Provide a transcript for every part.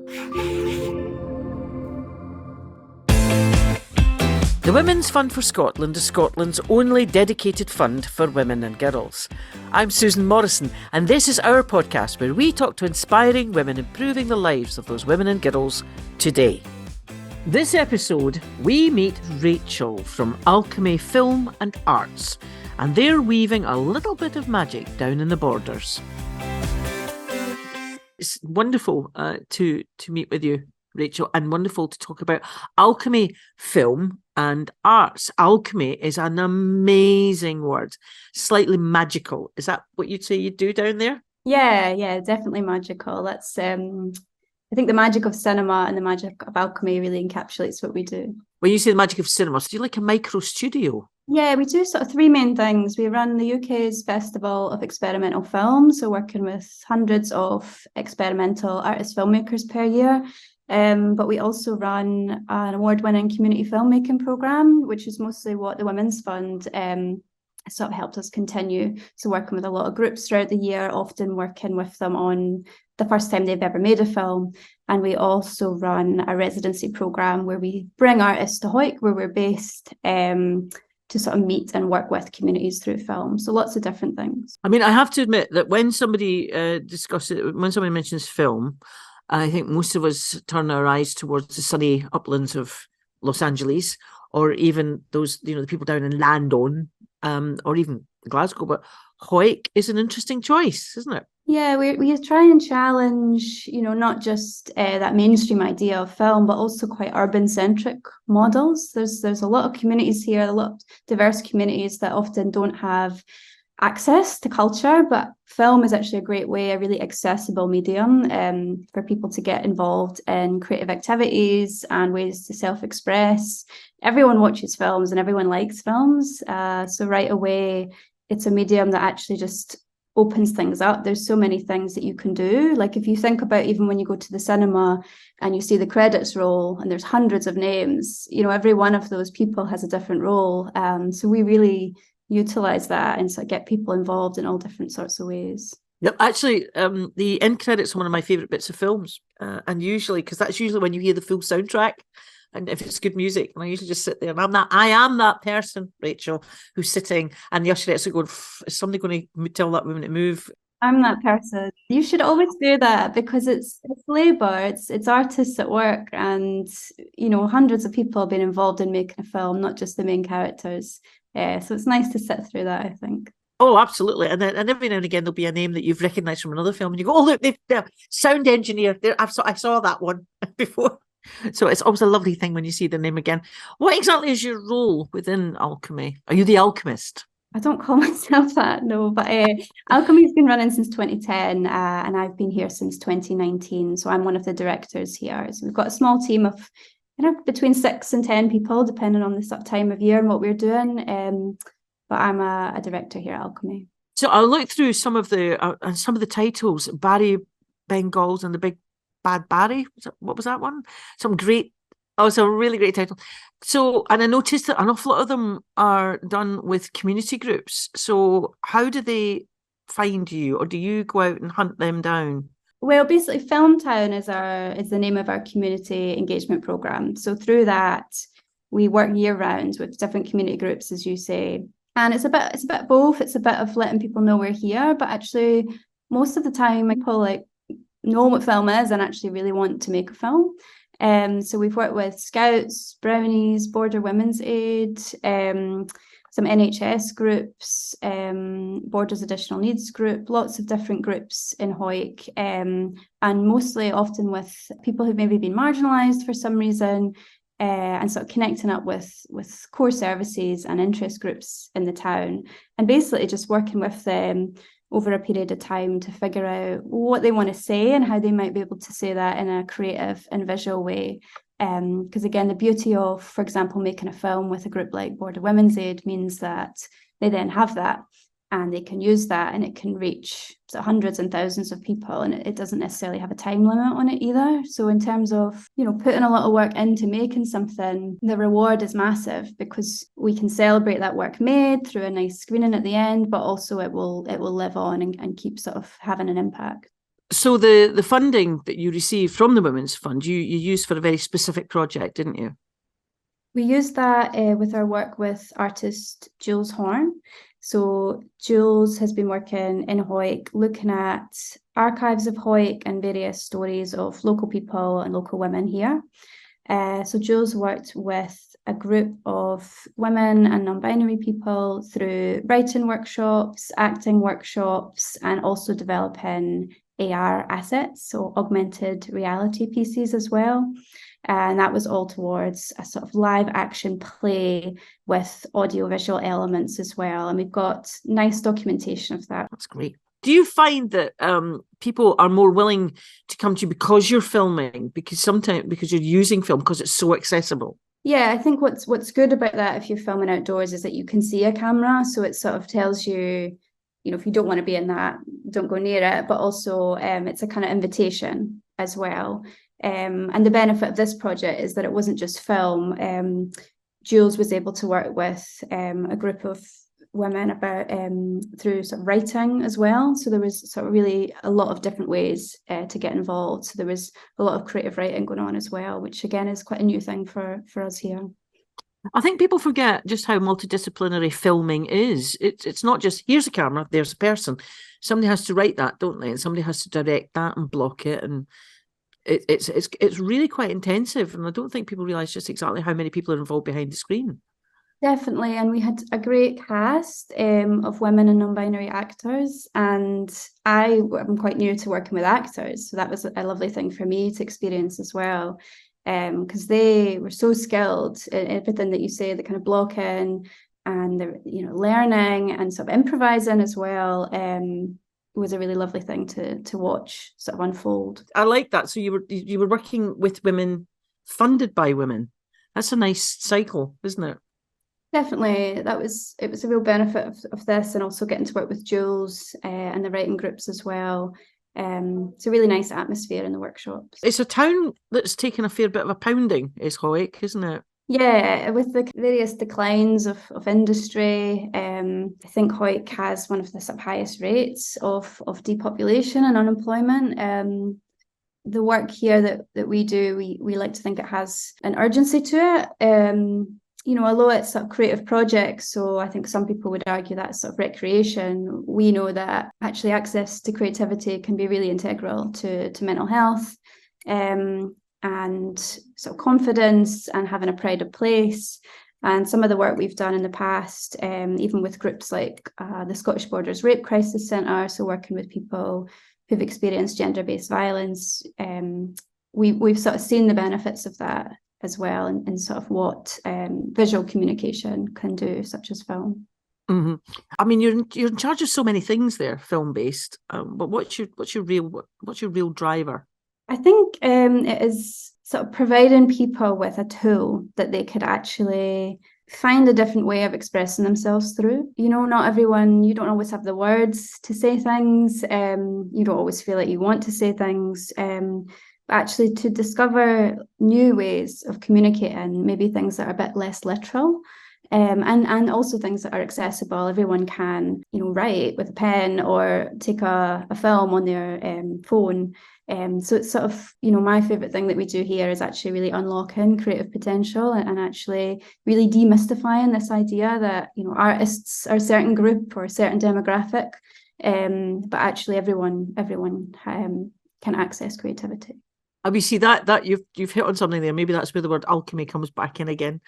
The Women's Fund for Scotland is Scotland's only dedicated fund for women and girls. I'm Susan Morrison, and this is our podcast where we talk to inspiring women improving the lives of those women and girls today. This episode, we meet Rachael from Alchemy Film Arts, and they're weaving a little bit of magic down in the borders. It's wonderful to meet with you, Rachael, and wonderful to talk about Alchemy Film and Arts. Alchemy is an amazing word, slightly magical. Is that what you'd say you do down there? Yeah, definitely magical. That's I think the magic of cinema and the magic of alchemy really encapsulates what we do. When you say the magic of cinema, so do you like a micro studio? Yeah, we do sort of three main things. We run the UK's Festival of Experimental Film, so working with hundreds of experimental artist filmmakers per year. But we also run an award-winning community filmmaking programme, which is mostly what the Women's Fund sort of helped us continue. So working with a lot of groups throughout the year, often working with them on the first time they've ever made a film. And we also run a residency programme where we bring artists to Hawick, where we're based, to sort of meet and work with communities through film. So lots of different things. I mean, I have to admit that when somebody when somebody mentions film, I think most of us turn our eyes towards the sunny uplands of Los Angeles, or even those, the people down in Landon, or even Glasgow. But Hawick is an interesting choice, isn't it? Yeah, we try and challenge, not just that mainstream idea of film, but also quite urban-centric models. There's a lot of communities here, a lot of diverse communities that often don't have access to culture, but film is actually a great way, a really accessible medium for people to get involved in creative activities and ways to self-express. Everyone watches films and everyone likes films. So right away, it's a medium that actually just opens things up. There's so many things that you can do. Like if you think about even when you go to the cinema and you see the credits roll and there's hundreds of names, every one of those people has a different role. So we really utilize that and sort of get people involved in all different sorts of ways. Yep, actually, the end credits are one of my favourite bits of films, and usually, because that's usually when you hear the full soundtrack, and if it's good music, and I usually just sit there, and I am that person, Rachael, who's sitting, and the usherettes are going, is somebody going to tell that woman to move? I'm that person. You should always do that because it's labour, it's artists at work, and hundreds of people have been involved in making a film, not just the main characters. So it's nice to sit through that, I think. Oh, absolutely. And every now and again, there'll be a name that you've recognised from another film. And you go, oh, look, they're sound engineer. I saw that one before. So it's always a lovely thing when you see the name again. What exactly is your role within Alchemy? Are you the alchemist? I don't call myself that, no. But Alchemy's been running since 2010 and I've been here since 2019. So I'm one of the directors here. So we've got a small team of between 6 and 10 people, depending on the sort of time of year and what we're doing. But I'm a director here at Alchemy. So I'll look through some of the titles. Barry Bengals and the Big Bad Barry. What was that one? It's a really great title. So, and I noticed that an awful lot of them are done with community groups. So how do they find you, or do you go out and hunt them down? Well, basically, Filmtown is the name of our community engagement program. So through that, we work year round with different community groups, as you say, and it's a bit both. It's a bit of letting people know we're here, but actually, most of the time, people know what film is and actually really want to make a film. So we've worked with Scouts, Brownies, Border Women's Aid, some NHS groups, Borders Additional Needs Group, lots of different groups in Hawick, and mostly often with people who've maybe been marginalised for some reason, and sort of connecting up with core services and interest groups in the town, and basically just working with them over a period of time to figure out what they want to say and how they might be able to say that in a creative and visual way. Because again, the beauty of, for example, making a film with a group like Border Women's Aid means that they then have that and they can use that and it can reach hundreds and thousands of people, and it doesn't necessarily have a time limit on it either. So in terms of, putting a lot of work into making something, the reward is massive because we can celebrate that work made through a nice screening at the end, but also it will live on and keep sort of having an impact. So the funding that you received from the Women's Fund, you used for a very specific project, didn't you? We used that with our work with artist Jules Horn. So Jules has been working in Hawick, looking at archives of Hawick and various stories of local people and local women here. So Jules worked with a group of women and non-binary people through writing workshops, acting workshops, and also developing AR assets, so augmented reality pieces as well. And that was all towards a sort of live action play with audiovisual elements as well. And we've got nice documentation of that. That's great. Do you find that people are more willing to come to you because you're filming, because you're using film, because it's so accessible? Yeah, I think what's good about that if you're filming outdoors is that you can see a camera. So it sort of tells you, if you don't want to be in that, don't go near it. But also it's a kind of invitation as well. And the benefit of this project is that it wasn't just film. Jules was able to work with a group of women about through sort of writing as well. So there was sort of really a lot of different ways to get involved. So there was a lot of creative writing going on as well, which again is quite a new thing for us here. I think people forget just how multidisciplinary filming is. It's not just here's a camera, there's a person. Somebody has to write that, don't they? And somebody has to direct that and block it. And it's really quite intensive. And I don't think people realise just exactly how many people are involved behind the screen. Definitely, and we had a great cast of women and non-binary actors, and I'm quite new to working with actors, so that was a lovely thing for me to experience as well, because they were so skilled in everything that you say, the kind of blocking and the learning and sort of improvising as well. Was a really lovely thing to watch sort of unfold. I like that. So you were working with women, funded by women. That's a nice cycle, isn't it? Definitely, it was a real benefit of this, and also getting to work with Jules and the writing groups as well. It's a really nice atmosphere in the workshops. It's a town that's taken a fair bit of a pounding, is Hawick, isn't it? Yeah, with the various declines of industry, I think Hawick has one of the sort of highest rates of depopulation and unemployment. The work here that we do, we like to think it has an urgency to it. Although it's sort of creative projects, so I think some people would argue that's sort of recreation, we know that actually access to creativity can be really integral to mental health and sort of confidence and having a pride of place. And some of the work we've done in the past, even with groups like the Scottish Borders Rape Crisis Centre, so working with people who've experienced gender-based violence, we've sort of seen the benefits of that as well, and sort of what visual communication can do, such as film. Mm-hmm. I mean, you're in charge of so many things there, film based. But what's your real driver? I think it is sort of providing people with a tool that they could actually find a different way of expressing themselves through. Not everyone, you don't always have the words to say things. You don't always feel like you want to say things. Actually to discover new ways of communicating, maybe things that are a bit less literal, and also things that are accessible. Everyone can, write with a pen or take a film on their phone. So it's sort of, my favourite thing that we do here is actually really unlocking creative potential and actually really demystifying this idea that, artists are a certain group or a certain demographic, but actually everyone can access creativity. And we see that you've hit on something there. Maybe that's where the word alchemy comes back in again,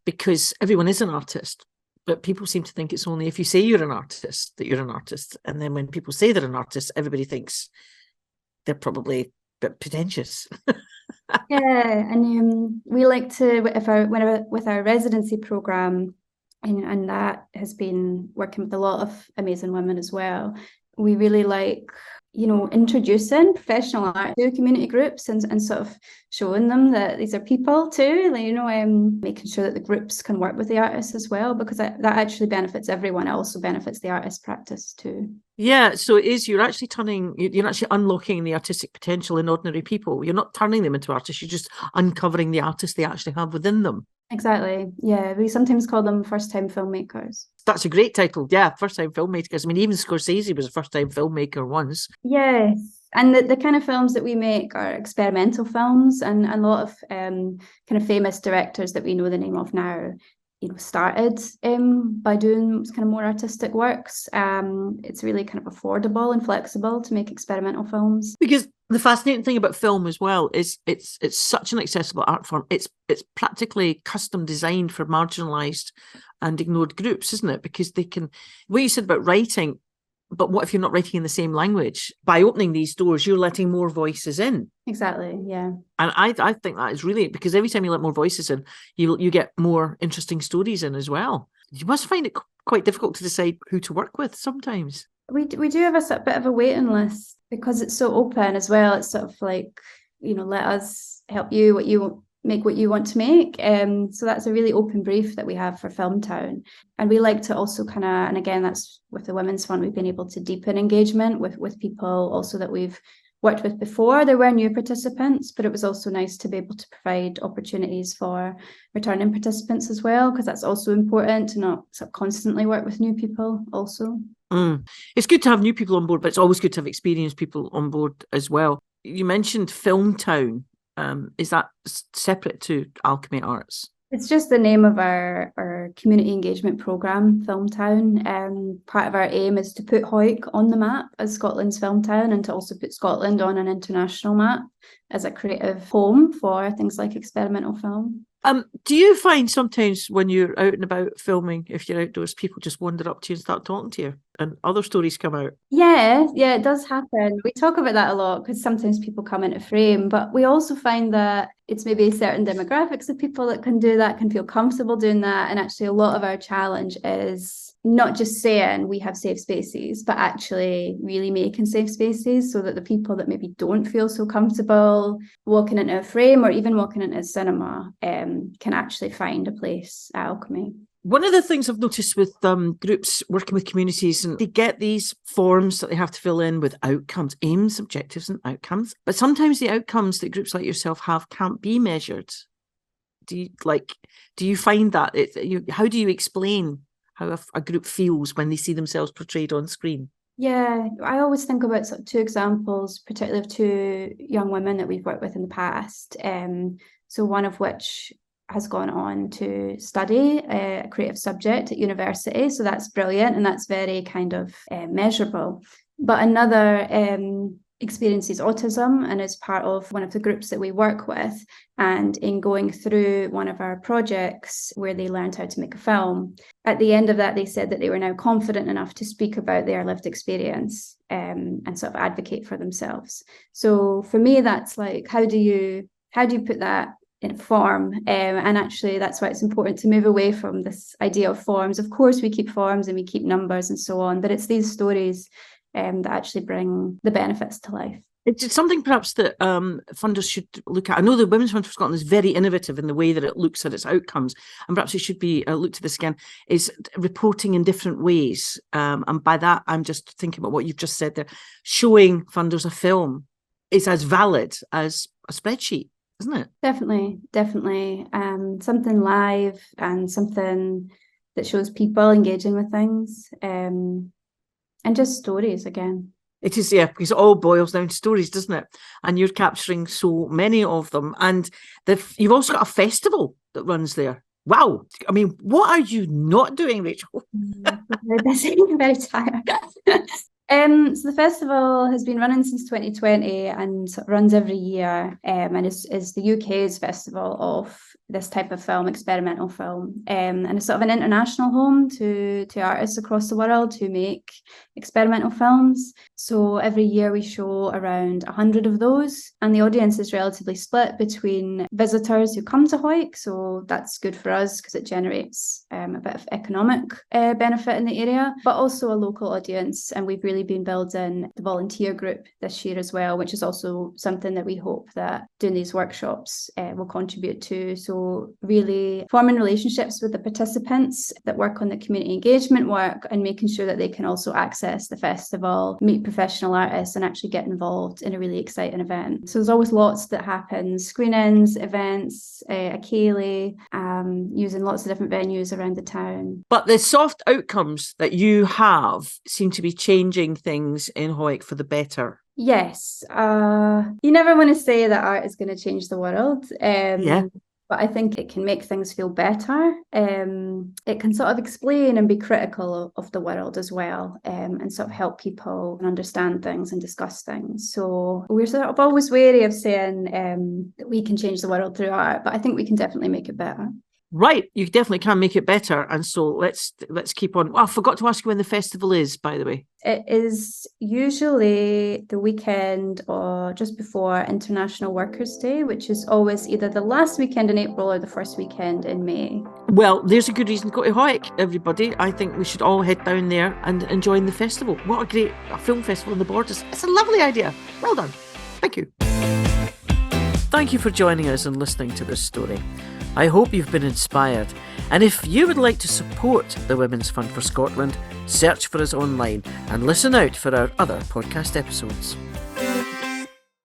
because everyone is an artist, but people seem to think it's only if you say you're an artist that you're an artist. And then when people say they're an artist, everybody thinks they're probably a bit pretentious. Yeah, and we like to, with our residency program, and that has been working with a lot of amazing women as well. We really like, introducing professional art to community groups and sort of showing them that these are people too, making sure that the groups can work with the artists as well, because that actually benefits everyone. It also benefits the artist practice too. Yeah, so you're actually unlocking the artistic potential in ordinary people. You're not turning them into artists, you're just uncovering the artists they actually have within them. Exactly. Yeah, we sometimes call them first-time filmmakers. That's a great title. Yeah, first-time filmmakers. I mean, even Scorsese was a first-time filmmaker once. Yes. And the kind of films that we make are experimental films, and a lot of kind of famous directors that we know the name of now, started by doing kind of more artistic works. It's really kind of affordable and flexible to make experimental films. Because the fascinating thing about film as well is it's such an accessible art form. It's practically custom designed for marginalised and ignored groups, isn't it? Because they can, what you said about writing, but what if you're not writing in the same language? By opening these doors, you're letting more voices in. Exactly, yeah. And I think that is really, because every time you let more voices in, you get more interesting stories in as well. You must find it quite difficult to decide who to work with sometimes. We do have a sort of bit of a waiting list because it's so open as well. It's sort of like, let us help you what you want to make. So that's a really open brief that we have for Filmtown. And we like to also kind of, and again, that's with the Women's Fund, we've been able to deepen engagement with people also that we've worked with before. There were new participants, but it was also nice to be able to provide opportunities for returning participants as well, because that's also important to not sort of constantly work with new people also. It's good to have new people on board, but it's always good to have experienced people on board as well. You mentioned Filmtown. Is that separate to Alchemy Arts? It's just the name of our community engagement programme, Filmtown. Part of our aim is to put Hawick on the map as Scotland's film town, and to also put Scotland on an international map as a creative home for things like experimental film. Do you find sometimes when you're out and about filming, if you're outdoors, people just wander up to you and start talking to you and other stories come out? Yeah, it does happen. We talk about that a lot because sometimes people come into frame, but we also find that it's maybe certain demographics of people that can do that, can feel comfortable doing that. And actually a lot of our challenge is not just saying we have safe spaces, but actually really making safe spaces so that the people that maybe don't feel so comfortable walking into a frame or even walking into a cinema can actually find a place at Alchemy. One of the things I've noticed with groups working with communities, and they get these forms that they have to fill in with outcomes, aims, objectives and outcomes. But sometimes the outcomes that groups like yourself have can't be measured. Do you find that? How do you explain how a group feels when they see themselves portrayed on screen? Yeah, I always think about sort of two examples, particularly of two young women that we've worked with in the past. So one of which has gone on to study a creative subject at university. So that's brilliant and that's very kind of measurable. But another experiences autism and is part of one of the groups that we work with. And in going through one of our projects where they learned how to make a film, at the end of that, they said that they were now confident enough to speak about their lived experience and sort of advocate for themselves. So for me, that's like, how do you put that in form? And actually that's why it's important to move away from this idea of forms. Of course we keep forms and we keep numbers and so on, but it's these stories that actually bring the benefits to life. It's something perhaps that funders should look at. I know the Women's Fund for Scotland is very innovative in the way that it looks at its outcomes, and perhaps it should be looked at this again, is reporting in different ways. And by that, I'm just thinking about what you've just said there. Showing funders a film is as valid as a spreadsheet, isn't it? Definitely. Something live and something that shows people engaging with things, and just stories again. It is, yeah, because it all boils down to stories, doesn't it? And you're capturing so many of them. And you've also got a festival that runs there. Wow. I mean, what are you not doing, Rachael? Very busy, very tired. So the festival has been running since 2020 and runs every year, and is the UK's festival of this type of film, experimental film, and it's sort of an international home to artists across the world who make experimental films. So every year we show around 100 of those, and the audience is relatively split between visitors who come to Hawick, so that's good for us because it generates a bit of economic benefit in the area, but also a local audience. And we've really been building the volunteer group this year as well, which is also something that we hope that doing these workshops will contribute to. So really forming relationships with the participants that work on the community engagement work and making sure that they can also access the festival, meet professional artists and actually get involved in a really exciting event. So there's always lots that happen, screenings, events, a ceilidh, using lots of different venues around the town. But the soft outcomes that you have seem to be changing things in Hawick for the better. Yes. You never want to say that art is going to change the world. Yeah. But I think it can make things feel better. It can sort of explain and be critical of the world as well, and sort of help people understand things and discuss things. So we're sort of always wary of saying that we can change the world through art, but I think we can definitely make it better. Right, you definitely can make it better, and so let's keep on. Well, I forgot to ask you when the festival is, by the way. It is usually the weekend or just before International Workers' Day, which is always either the last weekend in April or the first weekend in May. Well, there's a good reason to go to Hoyk, everybody. I think we should all head down there and enjoy the festival. What a great film festival in the Borders. It's a lovely idea. Well done. Thank you. Thank you for joining us and listening to this story. I hope you've been inspired. And if you would like to support the Women's Fund for Scotland, search for us online and listen out for our other podcast episodes.